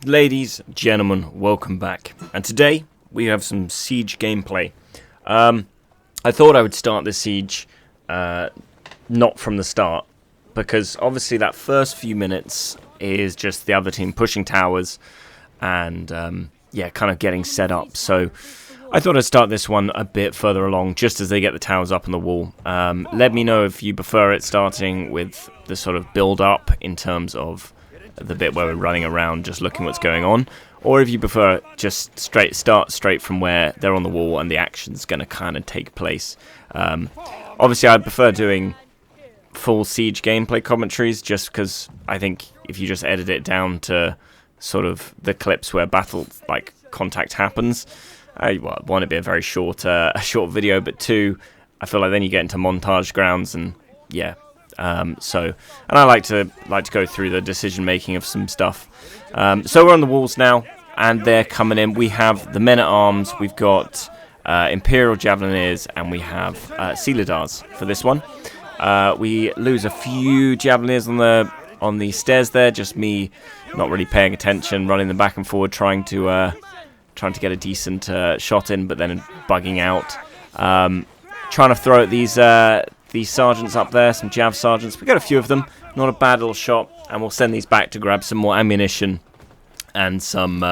Ladies, gentlemen, welcome back. And today, we have some Siege gameplay. I thought I would start this Siege not from the start, because obviously that first few minutes is just the other team pushing towers and, kind of getting set up. So I thought I'd start this one a bit further along, just as they get the towers up on the wall. Let me know if you prefer it starting with the sort of build-up in terms of the bit where we're running around just looking what's going on, or if you prefer just start straight from where they're on the wall and the action's going to kind of take place. Obviously I prefer doing full Siege gameplay commentaries, just because I think if you just edit it down to sort of the clips where battle contact happens, one, it'd be a very short video, but two, I feel like then you get into montage grounds and and I like to go through the decision making of some stuff. So we're on the walls now, and they're coming in. We have the men-at-arms, we've got Imperial Javelineers, and we have Silahtars for this one. We lose a few Javelineers on the stairs there, just me not really paying attention, running them back and forward, trying to get a decent shot in, but then bugging out. Trying to throw at these sergeants up there, some Jav sergeants. We got a few of them, not a bad little shot, and we'll send these back to grab some more ammunition and some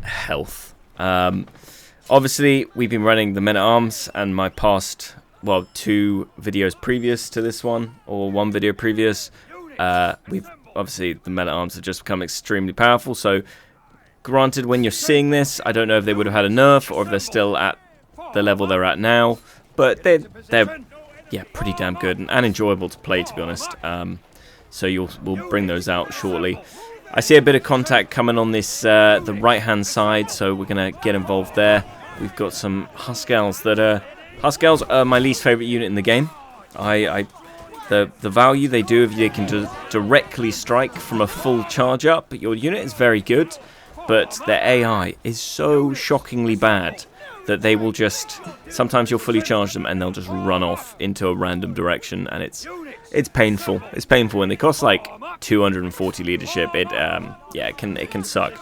health. Obviously, we've been running the men-at-arms, and my past, two videos previous to this one, or one video previous, obviously the men-at-arms have just become extremely powerful. So, granted, when you're seeing this, I don't know if they would have had a nerf or if they're still at the level they're at now. But they're pretty damn good and enjoyable to play, to be honest. So we'll bring those out shortly. I see a bit of contact coming on this the right-hand side, so we're going to get involved there. We've got some Huskels Huskels are my least favourite unit in the game. The value they do if they can directly strike from a full charge up, your unit is very good, but their AI is so shockingly bad that they will just, sometimes you'll fully charge them and they'll just run off into a random direction, and it's painful. It's painful, and they cost like 240 leadership. It can suck.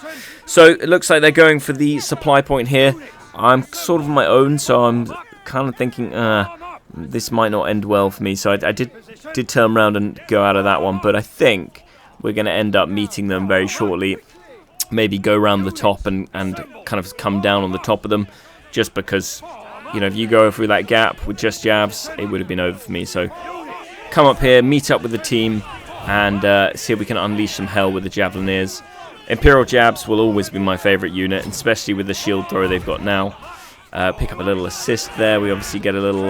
So it looks like they're going for the supply point here. I'm sort of on my own, so I'm kind of thinking this might not end well for me. So I did turn around and go out of that one, but I think we're going to end up meeting them very shortly. Maybe go around the top and kind of come down on the top of them. Just because, if you go through that gap with just Javs, it would have been over for me. So come up here, meet up with the team, and see if we can unleash some hell with the Javelineers. Imperial Javs will always be my favourite unit, especially with the shield thrower they've got now. Pick up a little assist there. We obviously get a little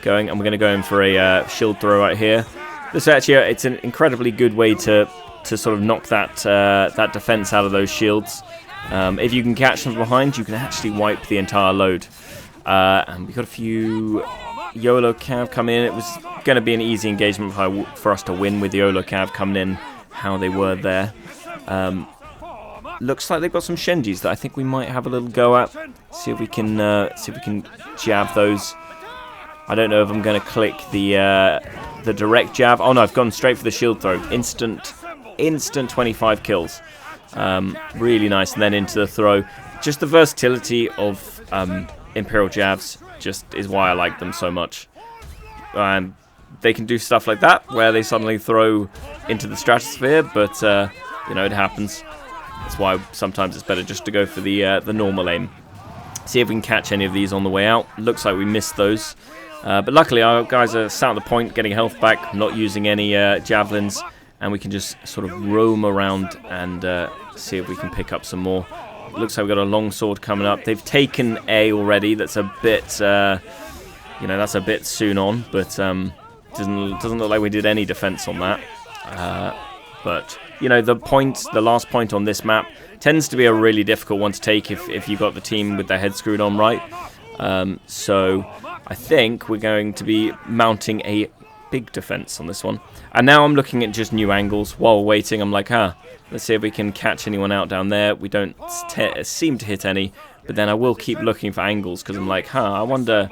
going, and we're going to go in for a shield throw right here. This actually, it's an incredibly good way to sort of knock that defense out of those shields. If you can catch them from behind, you can actually wipe the entire load. And we got a few YOLO Cav come in. It was going to be an easy engagement for us to win with the YOLO Cav coming in how they were there. Looks like they've got some Shenjis that I think we might have a little go at. See if we can jab those. I don't know if I'm going to click the direct jab. Oh no, I've gone straight for the shield throw. Instant 25 kills. Really nice, and then into the throw. Just the versatility of Imperial Javs just is why I like them so much. They can do stuff like that where they suddenly throw into the stratosphere, but it happens. That's why sometimes it's better just to go for the normal aim. See if we can catch any of these on the way out. Looks like we missed those, but luckily our guys are sat at the point, getting health back, not using any javelins. And we can just sort of roam around and see if we can pick up some more. Looks like we've got a longsword coming up. They've taken A already. That's a bit, that's a bit soon on. But doesn't look like we did any defense on that. But the last point on this map tends to be a really difficult one to take if you've got the team with their head screwed on right. So I think we're going to be mounting a big defense on this one. And now I'm looking at just new angles while waiting. I'm like, let's see if we can catch anyone out down there. We don't seem to hit any, but then I will keep looking for angles because I'm like, I wonder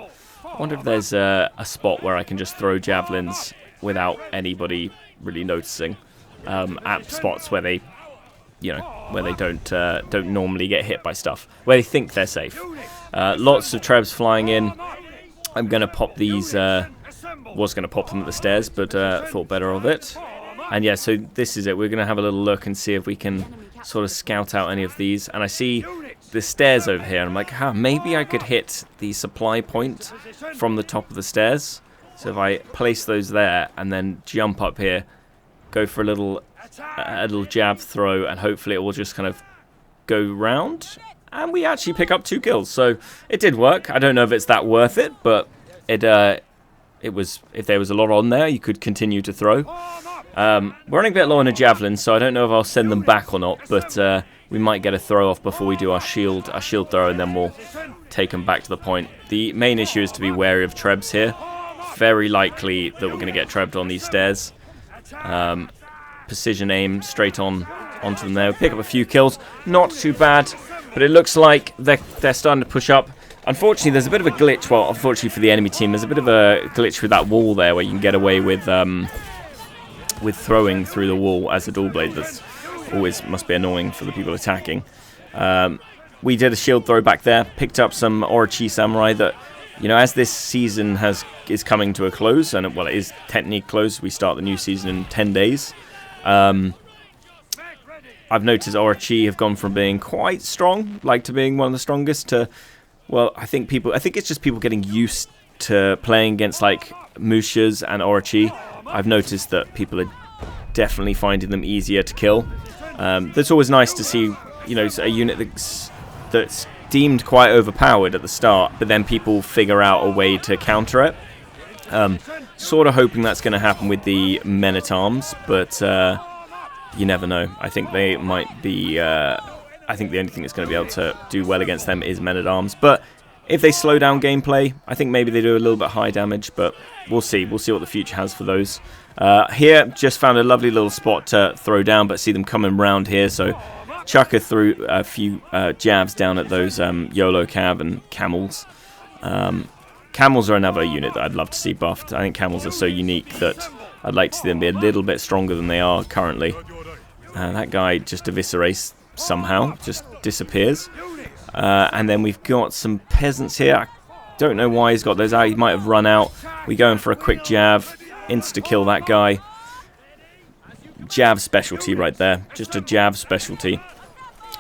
if there's a spot where I can just throw javelins without anybody really noticing. At spots where they you know, where they don't normally get hit by stuff, where they think they're safe. Lots of trebs flying in. I'm gonna pop these. Was gonna pop them at the stairs, but thought better of it. And yeah, so this is it. We're gonna have a little look and see if we can sort of scout out any of these. And I see the stairs over here, and I'm like, maybe I could hit the supply point from the top of the stairs. So if I place those there and then jump up here, go for a little jab throw, and hopefully it will just kind of go round. And we actually pick up 2 kills, so it did work. I don't know if it's that worth it, but it was. If there was a lot on there, you could continue to throw. We're running a bit low on a javelin, so I don't know if I'll send them back or not, but we might get a throw off before we do our shield throw, and then we'll take them back to the point. The main issue is to be wary of trebs here. Very likely that we're going to get trebbed on these stairs. Precision aim straight onto them there. We pick up a few kills, not too bad, but it looks like they're starting to push up. Unfortunately, there's a bit of a glitch. Well, unfortunately for the enemy team, there's a bit of a glitch with that wall there, where you can get away with throwing through the wall as a dual blade. That's always must be annoying for the people attacking. We did a shield throw back there, picked up some Orochi Samurai that, you know, as this season is coming to a close, and it is technically closed. We start the new season in 10 days. I've noticed Orochi have gone from being quite strong, like to being one of the strongest, to, well, I think it's just people getting used to playing against like Mushas and Orochi. I've noticed that people are definitely finding them easier to kill. That's always nice to see, you know, a unit that's deemed quite overpowered at the start, but then people figure out a way to counter it. Sort of hoping that's going to happen with the men-at-arms, but you never know. I think they might be. I think the only thing that's going to be able to do well against them is men-at-arms. But if they slow down gameplay, I think maybe they do a little bit high damage. But we'll see. We'll see what the future has for those. Here, just found a lovely little spot to throw down, but see them coming round here. So chuck through a few jabs down at those YOLO Cav and Camels. Camels are another unit that I'd love to see buffed. I think Camels are so unique that I'd like to see them be a little bit stronger than they are currently. That guy just eviscerates somehow, just disappears. And then we've got some peasants here. I don't know why he's got those out. He might have run out. We go in for a quick jab, insta-kill that guy. Jab specialty right there. Just a jab specialty.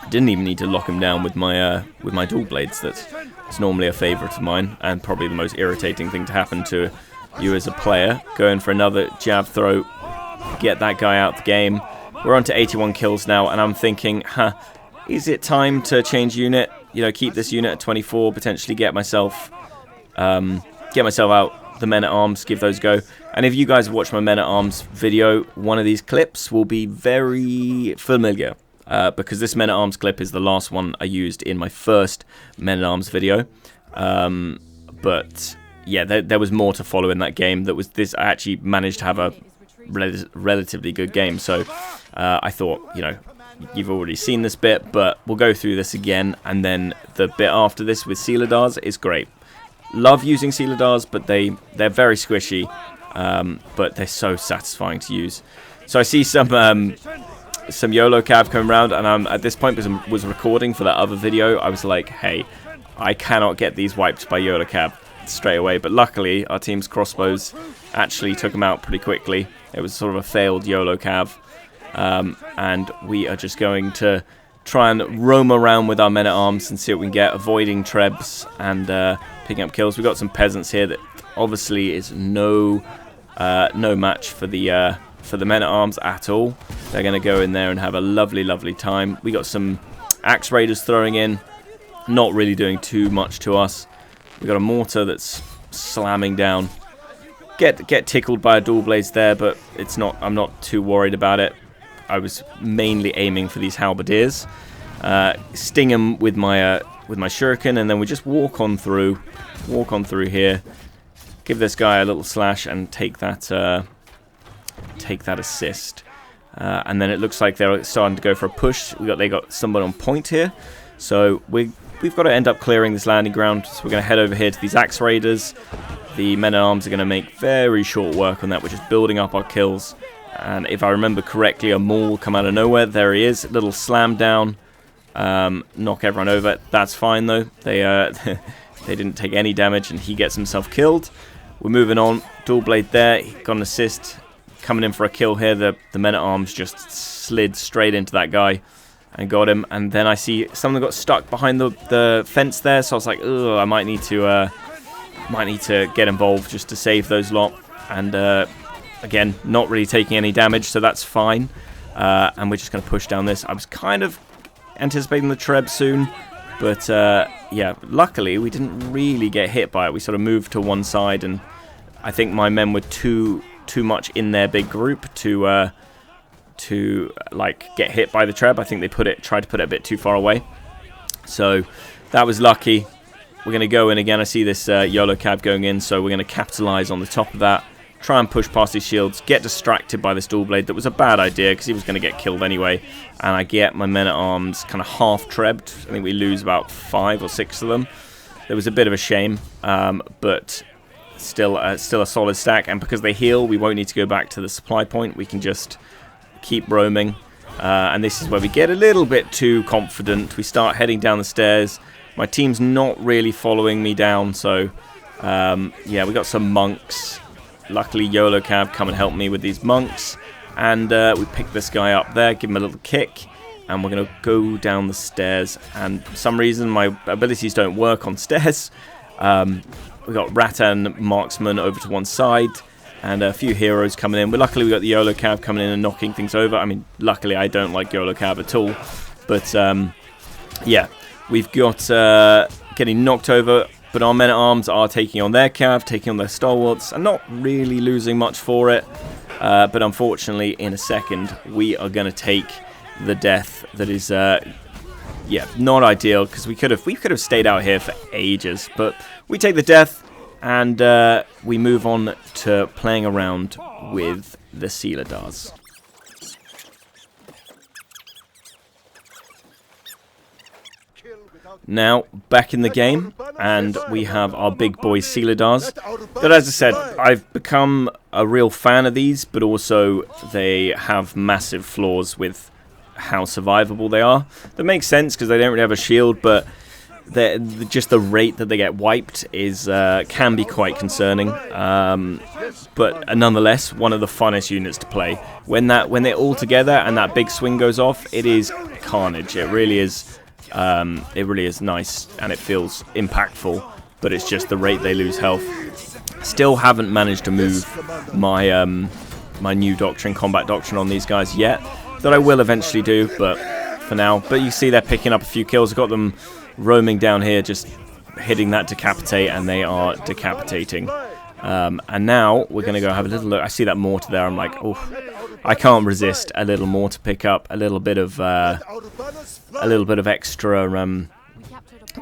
Didn't even need to lock him down with my dual blades. That's normally a favourite of mine, and probably the most irritating thing to happen to you as a player. Going for another jab throw, get that guy out the game. We're on to 81 kills now, and I'm thinking, is it time to change unit? You know, keep this unit at 24, potentially get myself out the men-at-arms, give those a go. And if you guys watch my men-at-arms video, one of these clips will be very familiar. Because this men-at-arms clip is the last one I used in my first men-at-arms video. But yeah, there was more to follow in that game. I actually managed to have a relatively good game. So I thought, you know, you've already seen this bit, but we'll go through this again. And then the bit after this with Silahtars is great. Love using Silahtars, but they're very squishy. But they're so satisfying to use. So I see some YOLO Cav coming around, and at this point, because I was recording for that other video, I was like, hey, I cannot get these wiped by YOLO Cav straight away. But luckily, our team's crossbows actually took them out pretty quickly. It was sort of a failed YOLO Cav. And we are just going to try and roam around with our men-at-arms and see what we can get, avoiding trebs and picking up kills. We've got some peasants here that obviously is no match for the men-at-arms at all. They're going to go in there and have a lovely, lovely time. We got some axe raiders throwing in, not really doing too much to us. We got a mortar that's slamming down. Get tickled by a dual blades there, but it's not. I'm not too worried about it. I was mainly aiming for these halberdiers. Sting them with my shuriken, and then we just walk on through here. Give this guy a little slash and take that assist. And then it looks like they're starting to go for a push. They got somebody on point here, so we've got to end up clearing this landing ground. So we're going to head over here to these axe raiders. The men-at-arms are going to make very short work on that. We're just building up our kills, And if I remember correctly, a maul will come out of nowhere. There he is. Little slam down. Knock everyone over. That's fine, though. They they didn't take any damage, and he gets himself killed. We're moving on. Dual blade there. He got an assist. Coming in for a kill here. The men-at-arms just slid straight into that guy and got him. And then I see someone got stuck behind the fence there. So I was like, ugh, I might need to get involved just to save those lot. And again, not really taking any damage, so that's fine. And we're just going to push down this. I was kind of anticipating the Treb soon, but yeah, luckily we didn't really get hit by it. We sort of moved to one side, and I think my men were too much in their big group to like get hit by the Treb. I think they tried to put it a bit too far away, so that was lucky. We're going to go in again. I see this YOLO cab going in, so we're going to capitalize on the top of that. Try and push past these shields. Get distracted by this dual blade. That was a bad idea because he was going to get killed anyway. And I get my men-at-arms kind of half-trebbed. I think we lose about 5 or 6 of them. There was a bit of a shame, but still a solid stack. And because they heal, we won't need to go back to the supply point. We can just keep roaming. And this is where we get a little bit too confident. We start heading down the stairs. My team's not really following me down, so yeah, we got some monks. Luckily, YOLO Cab come and help me with these monks, and we pick this guy up there, give him a little kick, and we're going to go down the stairs. And for some reason, my abilities don't work on stairs. We got Rattan Marksman over to one side, and a few heroes coming in. But luckily, we got the YOLO Cab coming in and knocking things over. I mean, luckily, I don't like YOLO Cab at all, but yeah. We've got getting knocked over, but our men-at-arms are taking on their cav, taking on their stalwarts, and not really losing much for it. But unfortunately, in a second, we are going to take the death that is, yeah, not ideal, because we could have stayed out here for ages. But we take the death, and we move on to playing around with the Silahtars. Now, back in the game, and we have our big boy Silahtars. But as I said, I've become a real fan of these, but also they have massive flaws with how survivable they are. That makes sense because they don't really have a shield, but just the rate that they get wiped is can be quite concerning. But nonetheless, one of the funnest units to play. When they're all together and that big swing goes off, it is carnage. It really is. It really is nice and it feels impactful, but it's just the rate they lose health. Still haven't managed to move my my new doctrine, combat doctrine, on these guys yet. That I will eventually do, but for now. But you see they're picking up a few kills. I've got them roaming down here, just hitting that decapitate, and they are decapitating. And now we're going to go have a little look. I see that mortar there. I'm like, oh, I can't resist a little more to pick up a little bit of extra kind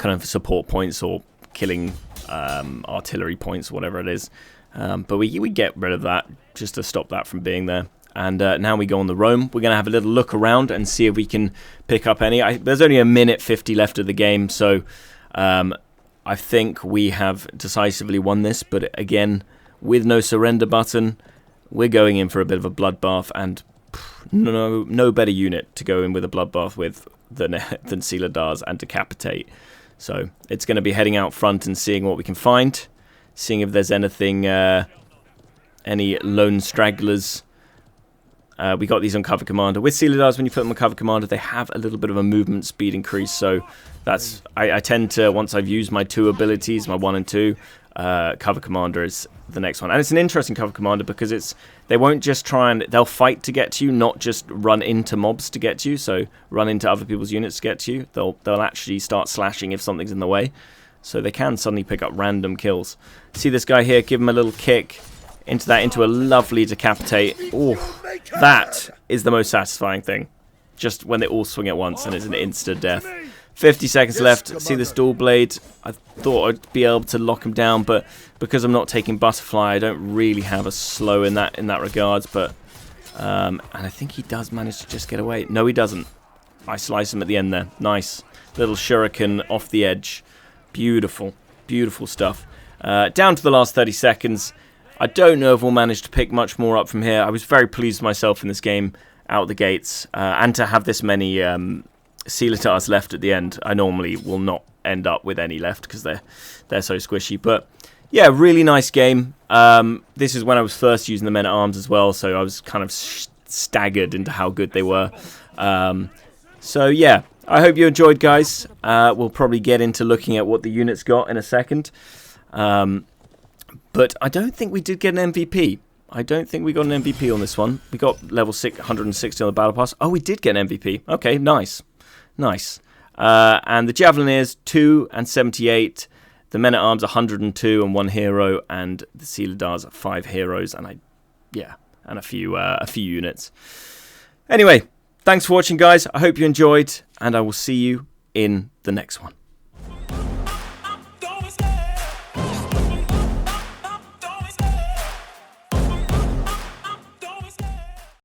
of support points or killing artillery points, whatever it is. But we get rid of that just to stop that from being there. And now we go on the roam. We're going to have a little look around and see if we can pick up any. There's only a minute 50 left of the game, so I think we have decisively won this. But again, with no surrender button, we're going in for a bit of a bloodbath, and no better unit to go in with a bloodbath with than Silahtars and decapitate. So it's going to be heading out front and seeing what we can find, seeing if there's anything, any lone stragglers. We got these on cover commander. With Silahtars, when you put them on cover commander, they have a little bit of a movement speed increase. So that's I tend to, once I've used my 2 abilities, my 1 and 2, cover commander is the next one. And it's an interesting cover commander because they won't just try and, they'll fight to get to you, not just run into mobs to get to you. So run into other people's units to get to you. They'll actually start slashing if something's in the way. So they can suddenly pick up random kills. See this guy here, give him a little kick into a lovely decapitate. Oh, that is the most satisfying thing. Just when they all swing at once and it's an instant death. 50 seconds left. See this dual blade. I thought I'd be able to lock him down, but because I'm not taking butterfly, I don't really have a slow in that regards. But and I think he does manage to just get away. No, he doesn't. I slice him at the end there. Nice little shuriken off the edge. Beautiful, beautiful stuff. Down to the last 30 seconds. I don't know if we'll manage to pick much more up from here. I was very pleased with myself in this game out the gates, and to have this many Silahtars left at the end. I normally will not end up with any left because they're so squishy. But yeah, really nice game. This is when I was first using the men-at-arms as well, so I was kind of staggered into how good they were. So yeah, I hope you enjoyed, guys. We'll probably get into looking at what the units got in a second. But I don't think we did get an MVP. I don't think we got an MVP on this one. We got level 160 on the Battle Pass. Oh, we did get an MVP. Okay, nice. Nice. And the Javeliniers, 2 and 78. The Men-at-Arms, 102 and 1 hero. And the Silahtars, 5 heroes. And and a few units. Anyway, thanks for watching, guys. I hope you enjoyed. And I will see you in the next one.